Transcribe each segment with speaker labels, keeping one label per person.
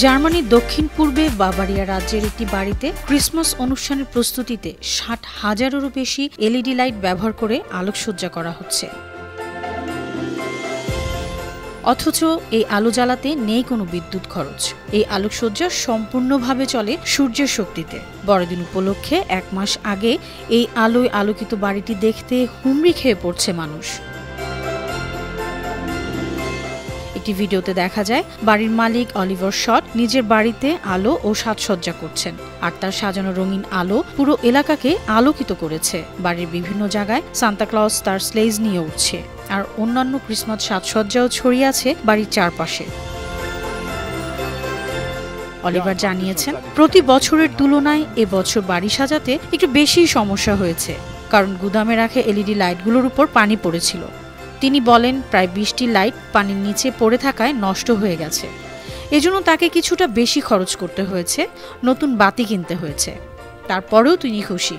Speaker 1: জার্মানির দক্ষিণ পূর্বে বাভারিয়া রাজ্যের একটি বাড়িতে ক্রিসমাস অনুষ্ঠানের প্রস্তুতিতে ৬০,০০০-এরও বেশি এলইডি লাইট ব্যবহার করে আলোকসজ্জা করা হচ্ছে। অথচ এই আলো জ্বালাতে নেই কোনো বিদ্যুৎ খরচ। এই আলোকসজ্জা সম্পূর্ণভাবে চলে সূর্যের শক্তিতে। বড়দিন উপলক্ষে ১ মাস আগে এই আলোয় আলোকিত বাড়িটি দেখতে হুমড়ি খেয়ে পড়ছে মানুষ। একটি ভিডিওতে দেখা যায় বাড়ির মালিক অলিভার শট নিজের বাড়িতে আলো ও সাজসজ্জা করছেন, আর তার সাজানো রঙিন আলো পুরো এলাকাকে আলোকিত করেছে। বাড়ির বিভিন্ন জায়গায় সান্তা ক্লজ তার স্লেজ নিয়ে উঠছে, আর অন্যান্য ক্রিসমাস সাজসজ্জাও ছড়িয়ে আছে বাড়ির চারপাশে। অলিভার জানিয়েছেন, প্রতি বছরের তুলনায় এবছর বাড়ি সাজাতে একটু বেশি সমস্যা হয়েছে, কারণ গুদামে রাখা এলইডি লাইটগুলোর উপর পানি পড়েছিল। তিনি বলেন, প্রায় ২০টি লাইট পানির নিচে পড়ে থাকায় নষ্ট হয়ে গেছে। এজন্য তাকে কিছুটা বেশি খরচ করতে হয়েছে, নতুন বাতি কিনতে হয়েছে। তারপরেও তিনি খুশি।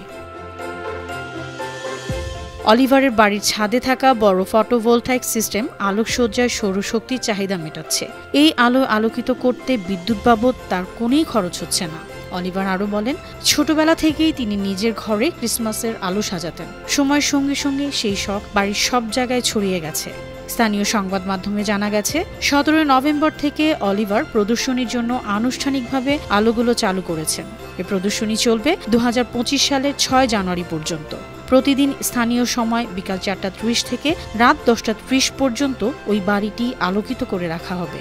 Speaker 1: অলিভারের বাড়ির ছাদে থাকা বড় ফটোভোলটাইক সিস্টেম আলোকসজ্জায় সৌরশক্তির চাহিদা মেটাচ্ছে। এই আলো আলোকিত করতে বিদ্যুৎ বাবদ তার কোনোই খরচ হচ্ছে না। অলিভার আরও বলেন, ছোটবেলা থেকেই তিনি নিজের ঘরে ক্রিসমাসের আলো সাজাতেন। সময়ের সঙ্গে সঙ্গে সেই শখ বাড়ির সব জায়গায় ছড়িয়ে গেছে। স্থানীয় সংবাদ মাধ্যমে জানা গেছে, ১৭ নভেম্বর থেকে অলিভার প্রদর্শনীর জন্য আনুষ্ঠানিকভাবে আলোগুলো চালু করেছেন। এ প্রদর্শনী চলবে ২০২৫ সালের ৬ জানুয়ারি পর্যন্ত। প্রতিদিন স্থানীয় সময় বিকাল ৪:৩০ থেকে রাত ১০:৩০ পর্যন্ত ওই বাড়িটি আলোকিত করে রাখা হবে।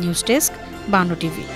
Speaker 1: News desk, Bano TV.